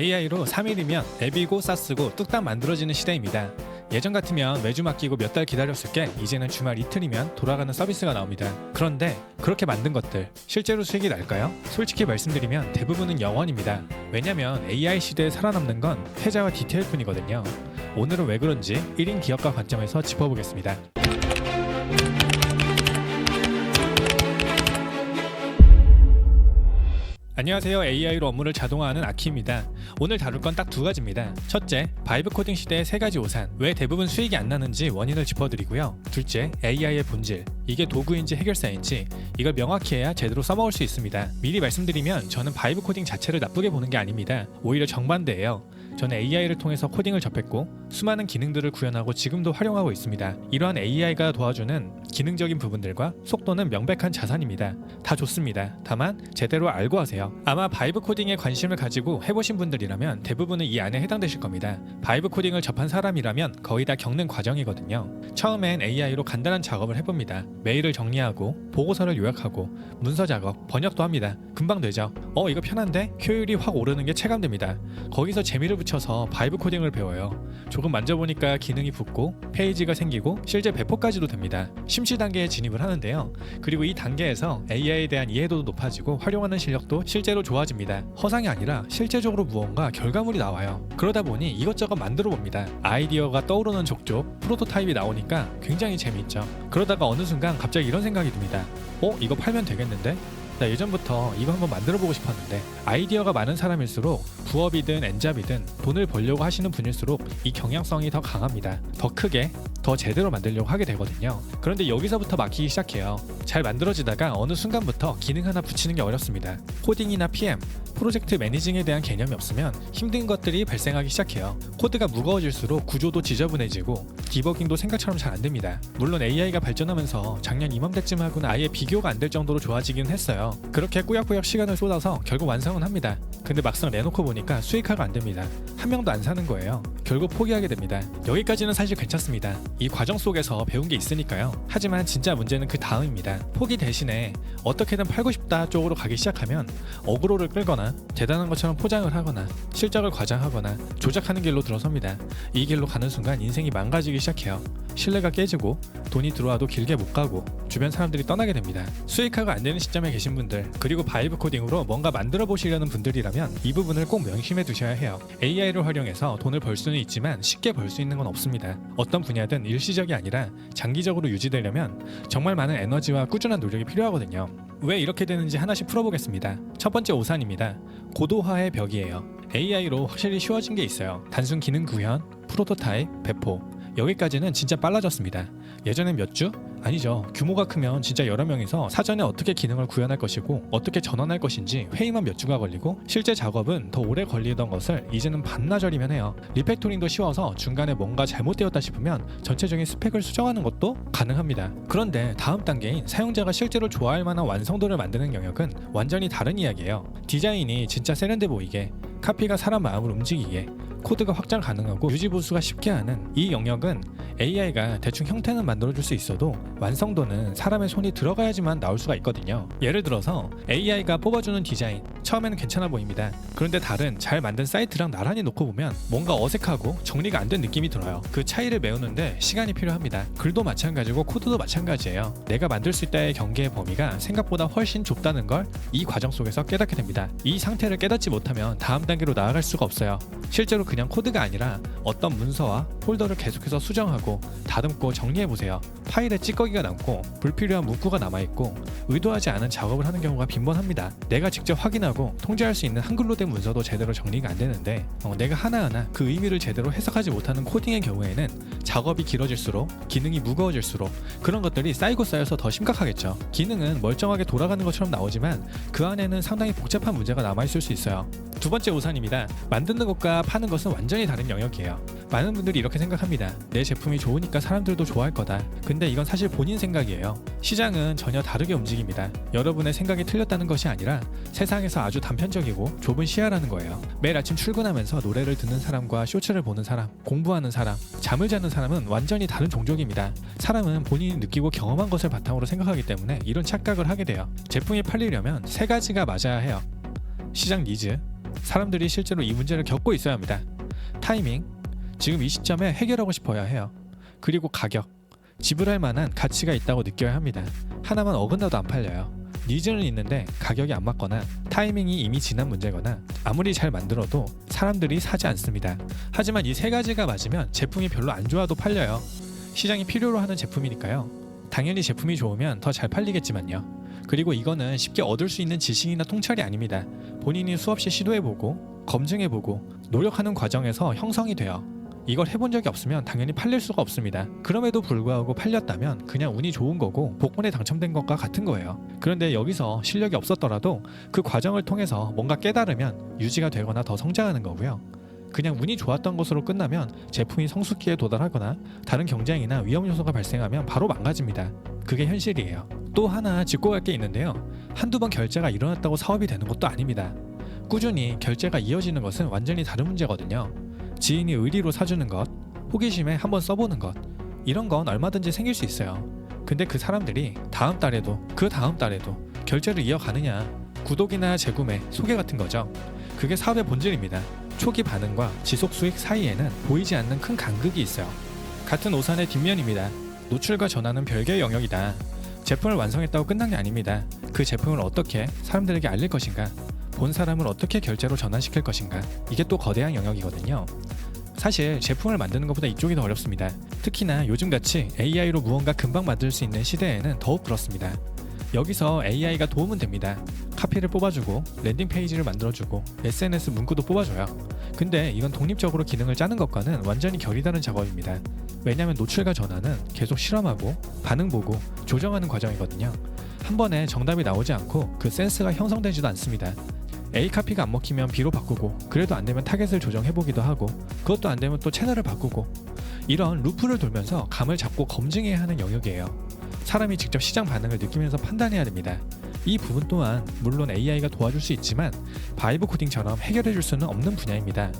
AI로 3일이면 앱이고 쌌쓰고 뚝딱 만들어지는 시대입니다. 예전 같으면 매주 맡기고 몇 달 기다렸을 게 이제는 주말 이틀이면 돌아가는 서비스가 나옵니다. 그런데 그렇게 만든 것들 실제로 수익이 날까요? 솔직히 말씀드리면 대부분은 영원입니다. 왜냐면 AI 시대에 살아남는 건 회자와 디테일뿐이거든요. 오늘은 왜 그런지 1인 기업가 관점에서 짚어보겠습니다. 안녕하세요. AI로 업무를 자동화하는 아키입니다. 오늘 다룰 건 딱 두 가지입니다. 첫째, 바이브 코딩 시대의 세 가지 오산, 왜 대부분 수익이 안 나는지 원인을 짚어드리고요. 둘째, AI의 본질, 이게 도구인지 해결사인지 이걸 명확히 해야 제대로 써먹을 수 있습니다. 미리 말씀드리면 저는 바이브 코딩 자체를 나쁘게 보는 게 아닙니다. 오히려 정반대예요. 저는 AI를 통해서 코딩을 접했고 수많은 기능들을 구현하고 지금도 활용하고 있습니다. 이러한 AI가 도와주는 기능적인 부분들과 속도는 명백한 자산입니다. 다 좋습니다. 다만 제대로 알고 하세요. 아마 바이브 코딩에 관심을 가지고 해보신 분들이라면 대부분은 이 안에 해당되실 겁니다. 바이브 코딩을 접한 사람이라면 거의 다 겪는 과정이거든요. 처음엔 AI로 간단한 작업을 해봅니다. 메일을 정리하고 보고서를 요약하고 문서 작업, 번역도 합니다. 금방 되죠. 이거 편한데? 효율이 확 오르는 게 체감됩니다. 거기서 재미를 붙여서 바이브 코딩을 배워요. 조금 만져보니까 기능이 붙고 페이지가 생기고 실제 배포까지도 됩니다. 심시 단계에 진입을 하는데요. 그리고 이 단계에서 AI에 대한 이해도도 높아지고 활용하는 실력도 실제로 좋아집니다. 허상이 아니라 실제적으로 무언가 결과물이 나와요. 그러다 보니 이것저것 만들어 봅니다. 아이디어가 떠오르는 족족 프로토타입이 나오니까 굉장히 재미있죠. 그러다가 어느 순간 갑자기 이런 생각이 듭니다. 이거 팔면 되겠는데? 나 예전부터 이거 한번 만들어보고 싶었는데. 아이디어가 많은 사람일수록 부업이든 엔잡이든 돈을 벌려고 하시는 분일수록 이 경향성이 더 강합니다. 더 크게, 더 제대로 만들려고 하게 되거든요. 그런데 여기서부터 막히기 시작해요. 잘 만들어지다가 어느 순간부터 기능 하나 붙이는 게 어렵습니다. 코딩이나 PM, 프로젝트 매니징에 대한 개념이 없으면 힘든 것들이 발생하기 시작해요. 코드가 무거워질수록 구조도 지저분해지고 디버깅도 생각처럼 잘 안됩니다. 물론 AI가 발전하면서 작년 이맘때쯤 하고는 아예 비교가 안 될 정도로 좋아지긴 했어요. 그렇게 꾸역꾸역 시간을 쏟아서 결국 완성은 합니다. 근데 막상 내놓고 보니까 수익화가 안됩니다. 한 명도 안 사는 거예요. 결국 포기하게 됩니다. 여기까지는 사실 괜찮습니다. 이 과정 속에서 배운 게 있으니까요. 하지만 진짜 문제는 그 다음입니다. 포기 대신에 어떻게든 팔고 싶다 쪽으로 가기 시작하면 어그로를 끌거나 대단한 것처럼 포장을 하거나 실적을 과장하거나 조작하는 길로 들어섭니다. 이 길로 가는 순간 인생이 망가지기 시작해요. 신뢰가 깨지고 돈이 들어와도 길게 못 가고 주변 사람들이 떠나게 됩니다. 수익화가 안 되는 시점에 계신 분들, 그리고 바이브 코딩으로 뭔가 만들어 보시려는 분들이라면 이 부분을 꼭 명심해 두셔야 해요. AI를 활용해서 돈을 벌 수는 있지만 쉽게 벌 수 있는 건 없습니다. 어떤 분야든 일시적이 아니라 장기적으로 유지되려면 정말 많은 에너지와 꾸준한 노력이 필요하거든요. 왜 이렇게 되는지 하나씩 풀어보겠습니다. 첫 번째 오산입니다. 고도화의 벽이에요. AI로 확실히 쉬워진 게 있어요. 단순 기능 구현, 프로토타입, 배포, 여기까지는 진짜 빨라졌습니다. 예전엔 몇 주? 아니죠. 규모가 크면 진짜 여러 명이서 사전에 어떻게 기능을 구현할 것이고 어떻게 전환할 것인지 회의만 몇 주가 걸리고 실제 작업은 더 오래 걸리던 것을 이제는 반나절이면 해요. 리팩토링도 쉬워서 중간에 뭔가 잘못되었다 싶으면 전체적인 스펙을 수정하는 것도 가능합니다. 그런데 다음 단계인 사용자가 실제로 좋아할 만한 완성도를 만드는 영역은 완전히 다른 이야기예요. 디자인이 진짜 세련돼 보이게, 카피가 사람 마음을 움직이게, 코드가 확장 가능하고 유지 보수가 쉽게 하는 이 영역은 AI가 대충 형태는 만들어줄 수 있어도 완성도는 사람의 손이 들어가야지만 나올 수가 있거든요. 예를 들어서 AI가 뽑아주는 디자인, 처음에는 괜찮아 보입니다. 그런데 다른 잘 만든 사이트랑 나란히 놓고 보면 뭔가 어색하고 정리가 안 된 느낌이 들어요. 그 차이를 메우는데 시간이 필요합니다. 글도 마찬가지고 코드도 마찬가지예요. 내가 만들 수 있다의 경계의 범위가 생각보다 훨씬 좁다는 걸 이 과정 속에서 깨닫게 됩니다. 이 상태를 깨닫지 못하면 다음 단계로 나아갈 수가 없어요. 실제로 그냥 코드가 아니라 어떤 문서와 폴더를 계속해서 수정하고 다듬고 정리해보세요. 파일에 찌꺼기가 남고 불필요한 문구가 남아있고 의도하지 않은 작업을 하는 경우가 빈번합니다. 내가 직접 확인하고 통제할 수 있는 한글로 된 문서도 제대로 정리가 안 되는데 내가 하나하나 그 의미를 제대로 해석하지 못하는 코딩의 경우에는 작업이 길어질수록 기능이 무거워질수록 그런 것들이 쌓이고 쌓여서 더 심각하겠죠. 기능은 멀쩡하게 돌아가는 것처럼 나오지만 그 안에는 상당히 복잡한 문제가 남아있을 수 있어요. 두 번째 오산입니다. 만드는 것과 파는 것은 완전히 다른 영역이에요. 많은 분들이 이렇게 생각합니다. 내 제품이 좋으니까 사람들도 좋아할 거다. 근데 이건 사실 본인 생각이에요. 시장은 전혀 다르게 움직입니다. 여러분의 생각이 틀렸다는 것이 아니라 세상에서 아주 단편적이고 좁은 시야라는 거예요. 매일 아침 출근하면서 노래를 듣는 사람과 쇼츠를 보는 사람, 공부하는 사람, 잠을 자는 사람은 완전히 다른 종족입니다. 사람은 본인이 느끼고 경험한 것을 바탕으로 생각하기 때문에 이런 착각을 하게 돼요. 제품이 팔리려면 세 가지가 맞아야 해요. 시장 니즈, 사람들이 실제로 이 문제를 겪고 있어야 합니다. 타이밍, 지금 이 시점에 해결하고 싶어야 해요. 그리고 가격, 지불할 만한 가치가 있다고 느껴야 합니다. 하나만 어긋나도 안 팔려요. 니즈는 있는데 가격이 안 맞거나 타이밍이 이미 지난 문제거나 아무리 잘 만들어도 사람들이 사지 않습니다. 하지만 이 세 가지가 맞으면 제품이 별로 안 좋아도 팔려요. 시장이 필요로 하는 제품이니까요. 당연히 제품이 좋으면 더 잘 팔리겠지만요. 그리고 이거는 쉽게 얻을 수 있는 지식이나 통찰이 아닙니다. 본인이 수없이 시도해보고 검증해보고 노력하는 과정에서 형성이 돼요. 이걸 해본 적이 없으면 당연히 팔릴 수가 없습니다. 그럼에도 불구하고 팔렸다면 그냥 운이 좋은 거고 복권에 당첨된 것과 같은 거예요. 그런데 여기서 실력이 없었더라도 그 과정을 통해서 뭔가 깨달으면 유지가 되거나 더 성장하는 거고요. 그냥 운이 좋았던 것으로 끝나면 제품이 성숙기에 도달하거나 다른 경쟁이나 위험 요소가 발생하면 바로 망가집니다. 그게 현실이에요. 또 하나 짚고 갈 게 있는데요. 한두 번 결제가 일어났다고 사업이 되는 것도 아닙니다. 꾸준히 결제가 이어지는 것은 완전히 다른 문제거든요. 지인이 의리로 사주는 것, 호기심에 한번 써보는 것, 이런 건 얼마든지 생길 수 있어요. 근데 그 사람들이 다음 달에도 그 다음 달에도 결제를 이어가느냐, 구독이나 재구매, 소개 같은 거죠. 그게 사업의 본질입니다. 초기 반응과 지속 수익 사이에는 보이지 않는 큰 간극이 있어요. 같은 오산의 뒷면입니다. 노출과 전환은 별개의 영역이다. 제품을 완성했다고 끝난 게 아닙니다. 그 제품을 어떻게 사람들에게 알릴 것인가, 본 사람을 어떻게 결제로 전환시킬 것인가, 이게 또 거대한 영역이거든요. 사실 제품을 만드는 것보다 이쪽이 더 어렵습니다. 특히나 요즘같이 AI로 무언가 금방 만들 수 있는 시대에는 더욱 그렇습니다. 여기서 AI가 도움은 됩니다. 카피를 뽑아주고 랜딩 페이지를 만들어주고 SNS 문구도 뽑아줘요. 근데 이건 독립적으로 기능을 짜는 것과는 완전히 결이 다른 작업입니다. 왜냐하면 노출과 전환은 계속 실험하고 반응 보고 조정하는 과정이거든요. 한 번에 정답이 나오지 않고 그 센스가 형성되지도 않습니다. A 카피가 안 먹히면 B로 바꾸고, 그래도 안 되면 타겟을 조정해보기도 하고, 그것도 안 되면 또 채널을 바꾸고, 이런 루프를 돌면서 감을 잡고 검증해야 하는 영역이에요. 사람이 직접 시장 반응을 느끼면서 판단해야 됩니다. 이 부분 또한 물론 AI가 도와줄 수 있지만 바이브 코딩처럼 해결해줄 수는 없는 분야입니다.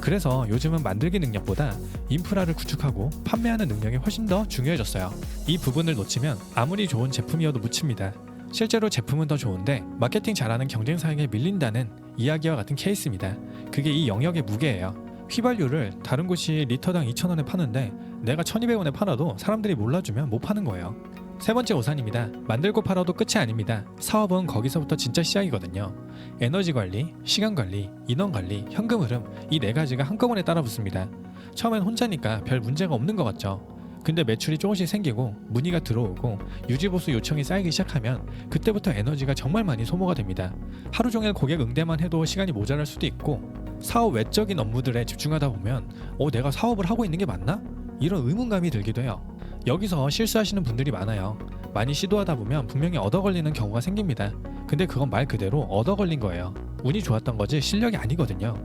그래서 요즘은 만들기 능력보다 인프라를 구축하고 판매하는 능력이 훨씬 더 중요해졌어요. 이 부분을 놓치면 아무리 좋은 제품이어도 묻힙니다. 실제로 제품은 더 좋은데 마케팅 잘하는 경쟁사에게 밀린다는 이야기와 같은 케이스입니다. 그게 이 영역의 무게예요. 휘발유를 다른 곳이 리터당 2,000원에 파는데 내가 1,200원에 팔아도 사람들이 몰라주면 못 파는 거예요. 세 번째 오산입니다. 만들고 팔아도 끝이 아닙니다. 사업은 거기서부터 진짜 시작이거든요. 에너지 관리, 시간 관리, 인원 관리, 현금 흐름, 이 네 가지가 한꺼번에 따라붙습니다. 처음엔 혼자니까 별 문제가 없는 것 같죠. 근데 매출이 조금씩 생기고 문의가 들어오고 유지보수 요청이 쌓이기 시작하면 그때부터 에너지가 정말 많이 소모가 됩니다. 하루 종일 고객 응대만 해도 시간이 모자랄 수도 있고, 사업 외적인 업무들에 집중하다 보면 내가 사업을 하고 있는 게 맞나? 이런 의문감이 들기도 해요. 여기서 실수하시는 분들이 많아요. 많이 시도하다 보면 분명히 얻어 걸리는 경우가 생깁니다. 근데 그건 말 그대로 얻어 걸린 거예요. 운이 좋았던 거지 실력이 아니거든요.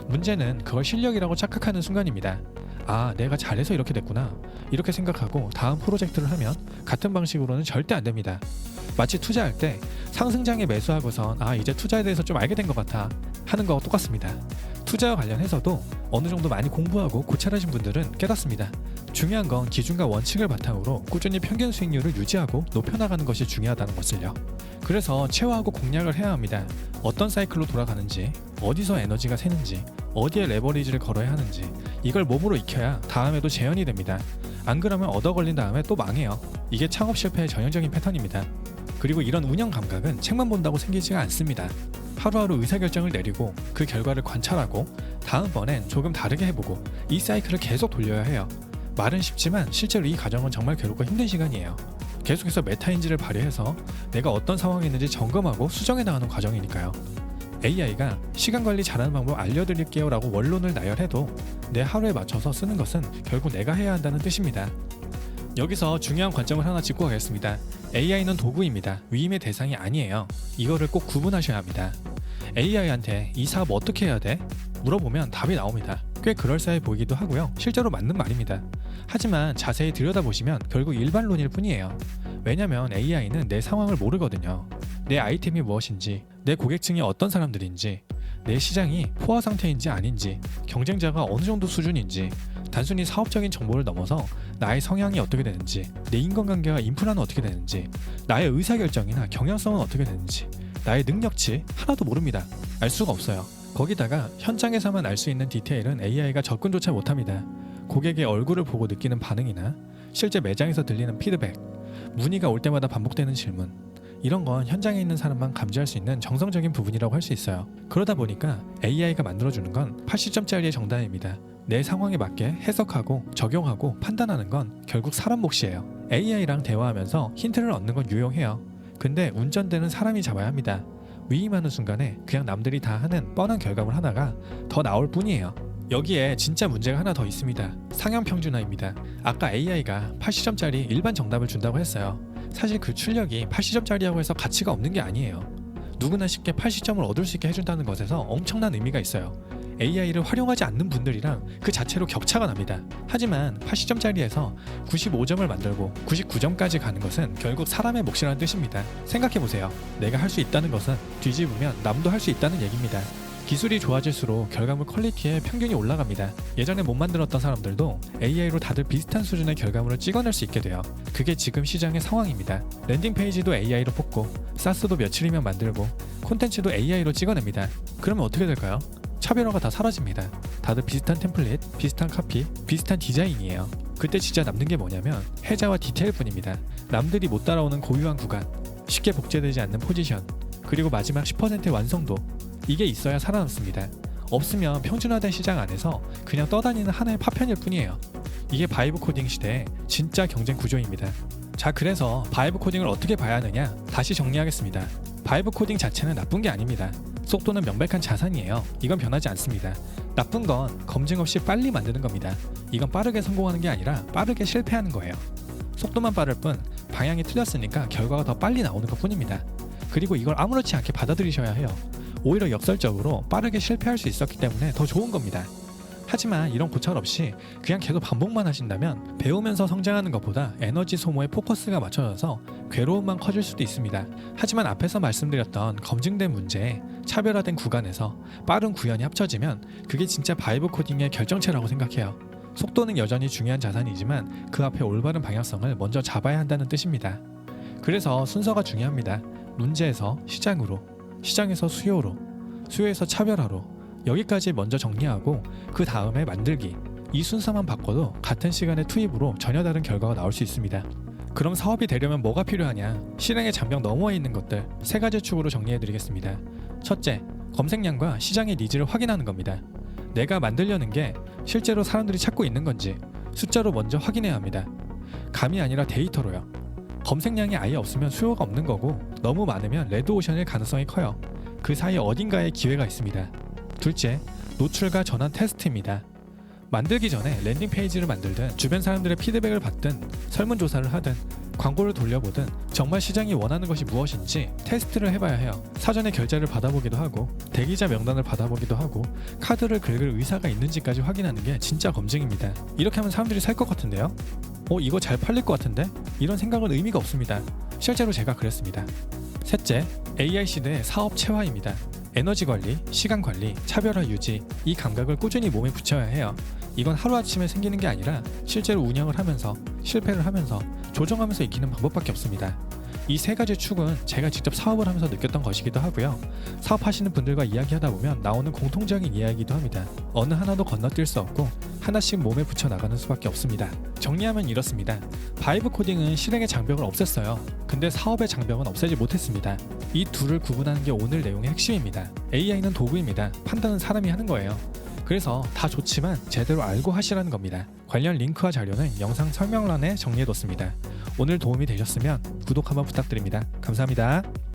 문제는 그걸 실력이라고 착각하는 순간입니다. 아, 내가 잘해서 이렇게 됐구나, 이렇게 생각하고 다음 프로젝트를 하면 같은 방식으로는 절대 안 됩니다. 마치 투자할 때 상승장에 매수하고선 이제 투자에 대해서 좀 알게 된 것 같아 하는 거와 똑같습니다. 투자와 관련해서도 어느 정도 많이 공부하고 고찰하신 분들은 깨닫습니다. 중요한 건 기준과 원칙을 바탕으로 꾸준히 평균 수익률을 유지하고 높여나가는 것이 중요하다는 것을요. 그래서 체화하고 공략을 해야 합니다. 어떤 사이클로 돌아가는지, 어디서 에너지가 새는지, 어디에 레버리지를 걸어야 하는지, 이걸 몸으로 익혀야 다음에도 재현이 됩니다. 안 그러면 얻어 걸린 다음에 또 망해요. 이게 창업 실패의 전형적인 패턴입니다. 그리고 이런 운영 감각은 책만 본다고 생기지가 않습니다. 하루하루 의사결정을 내리고 그 결과를 관찰하고 다음번엔 조금 다르게 해보고 이 사이클을 계속 돌려야 해요. 말은 쉽지만 실제로 이 과정은 정말 괴롭고 힘든 시간이에요. 계속해서 메타인지를 발휘해서 내가 어떤 상황에 있는지 점검하고 수정해 나가는 과정이니까요. AI가 시간 관리 잘하는 방법 알려드릴게요 라고 원론을 나열해도 내 하루에 맞춰서 쓰는 것은 결국 내가 해야 한다는 뜻입니다. 여기서 중요한 관점을 하나 짚고 가겠습니다. AI는 도구입니다. 위임의 대상이 아니에요. 이거를 꼭 구분하셔야 합니다. AI한테 이 사업 어떻게 해야 돼? 물어보면 답이 나옵니다. 꽤 그럴싸해 보이기도 하고요. 실제로 맞는 말입니다. 하지만 자세히 들여다보시면 결국 일반론일 뿐이에요. 왜냐면 AI는 내 상황을 모르거든요. 내 아이템이 무엇인지, 내 고객층이 어떤 사람들인지, 내 시장이 포화 상태인지 아닌지, 경쟁자가 어느 정도 수준인지, 단순히 사업적인 정보를 넘어서 나의 성향이 어떻게 되는지, 내 인간관계와 인프라는 어떻게 되는지, 나의 의사결정이나 경향성은 어떻게 되는지, 나의 능력치 하나도 모릅니다. 알 수가 없어요. 거기다가 현장에서만 알 수 있는 디테일은 AI가 접근조차 못합니다. 고객의 얼굴을 보고 느끼는 반응이나 실제 매장에서 들리는 피드백, 문의가 올 때마다 반복되는 질문, 이런 건 현장에 있는 사람만 감지할 수 있는 정성적인 부분이라고 할 수 있어요. 그러다 보니까 AI가 만들어주는 건 80점짜리의 정답입니다. 내 상황에 맞게 해석하고 적용하고 판단하는 건 결국 사람 몫이에요. AI랑 대화하면서 힌트를 얻는 건 유용해요. 근데 운전대는 사람이 잡아야 합니다. 위임하는 순간에 그냥 남들이 다 하는 뻔한 결과물 하나가 더 나올 뿐이에요. 여기에 진짜 문제가 하나 더 있습니다. 상향 평준화입니다. 아까 AI가 80점짜리 일반 정답을 준다고 했어요. 사실 그 출력이 80점짜리라고 해서 가치가 없는 게 아니에요. 누구나 쉽게 80점을 얻을 수 있게 해준다는 것에서 엄청난 의미가 있어요. AI를 활용하지 않는 분들이랑 그 자체로 격차가 납니다. 하지만 80점짜리에서 95점을 만들고 99점까지 가는 것은 결국 사람의 몫이라는 뜻입니다. 생각해보세요. 내가 할 수 있다는 것은 뒤집으면 남도 할 수 있다는 얘기입니다. 기술이 좋아질수록 결과물 퀄리티에 평균이 올라갑니다. 예전에 못 만들었던 사람들도 AI로 다들 비슷한 수준의 결과물을 찍어낼 수 있게 돼요. 그게 지금 시장의 상황입니다. 랜딩 페이지도 AI로 뽑고 사스도 며칠이면 만들고 콘텐츠도 AI로 찍어냅니다. 그러면 어떻게 될까요? 차별화가 다 사라집니다. 다들 비슷한 템플릿, 비슷한 카피, 비슷한 디자인이에요. 그때 진짜 남는 게 뭐냐면 해자와 디테일뿐입니다. 남들이 못 따라오는 고유한 구간, 쉽게 복제되지 않는 포지션, 그리고 마지막 10%의 완성도, 이게 있어야 살아남습니다. 없으면 평준화된 시장 안에서 그냥 떠다니는 하나의 파편일 뿐이에요. 이게 바이브 코딩 시대의 진짜 경쟁 구조입니다. 자, 그래서 바이브 코딩을 어떻게 봐야 하느냐? 다시 정리하겠습니다. 바이브 코딩 자체는 나쁜 게 아닙니다. 속도는 명백한 자산이에요. 이건 변하지 않습니다. 나쁜 건 검증 없이 빨리 만드는 겁니다. 이건 빠르게 성공하는 게 아니라 빠르게 실패하는 거예요. 속도만 빠를 뿐 방향이 틀렸으니까 결과가 더 빨리 나오는 것 뿐입니다. 그리고 이걸 아무렇지 않게 받아들이셔야 해요. 오히려 역설적으로 빠르게 실패할 수 있었기 때문에 더 좋은 겁니다. 하지만 이런 고찰 없이 그냥 계속 반복만 하신다면 배우면서 성장하는 것보다 에너지 소모에 포커스가 맞춰져서 괴로움만 커질 수도 있습니다. 하지만 앞에서 말씀드렸던 검증된 문제에 차별화된 구간에서 빠른 구현이 합쳐지면 그게 진짜 바이브 코딩의 결정체라고 생각해요. 속도는 여전히 중요한 자산이지만 그 앞에 올바른 방향성을 먼저 잡아야 한다는 뜻입니다. 그래서 순서가 중요합니다. 문제에서 시장으로, 시장에서 수요로, 수요에서 차별화로, 여기까지 먼저 정리하고 그 다음에 만들기, 이 순서만 바꿔도 같은 시간의 투입으로 전혀 다른 결과가 나올 수 있습니다. 그럼 사업이 되려면 뭐가 필요하냐? 실행의 장벽 너머에 있는 것들 3가지 축으로 정리해드리겠습니다. 첫째, 검색량과 시장의 니즈를 확인하는 겁니다. 내가 만들려는 게 실제로 사람들이 찾고 있는 건지 숫자로 먼저 확인해야 합니다. 감이 아니라 데이터로요. 검색량이 아예 없으면 수요가 없는 거고 너무 많으면 레드오션일 가능성이 커요. 그 사이 어딘가에 기회가 있습니다. 둘째, 노출과 전환 테스트입니다. 만들기 전에 랜딩 페이지를 만들든 주변 사람들의 피드백을 받든 설문조사를 하든 광고를 돌려보든 정말 시장이 원하는 것이 무엇인지 테스트를 해봐야 해요. 사전에 결제를 받아보기도 하고 대기자 명단을 받아보기도 하고 카드를 긁을 의사가 있는지까지 확인하는 게 진짜 검증입니다. 이렇게 하면 사람들이 살 것 같은데요? 이거 잘 팔릴 것 같은데? 이런 생각은 의미가 없습니다. 실제로 제가 그랬습니다. 셋째, AI 시대의 사업 체화입니다. 에너지 관리, 시간 관리, 차별화 유지, 이 감각을 꾸준히 몸에 붙여야 해요. 이건 하루아침에 생기는 게 아니라 실제로 운영을 하면서 실패를 하면서 조정하면서 익히는 방법밖에 없습니다. 이 3가지 축은 제가 직접 사업을 하면서 느꼈던 것이기도 하고요. 사업하시는 분들과 이야기하다 보면 나오는 공통적인 이야기이기도 합니다. 어느 하나도 건너뛸 수 없고 하나씩 몸에 붙여 나가는 수밖에 없습니다. 정리하면 이렇습니다. 바이브 코딩은 실행의 장벽을 없앴어요. 근데 사업의 장벽은 없애지 못했습니다. 이 둘을 구분하는 게 오늘 내용의 핵심입니다. AI는 도구입니다. 판단은 사람이 하는 거예요. 그래서 다 좋지만 제대로 알고 하시라는 겁니다. 관련 링크와 자료는 영상 설명란에 정리해뒀습니다. 오늘 도움이 되셨으면 구독 한번 부탁드립니다. 감사합니다.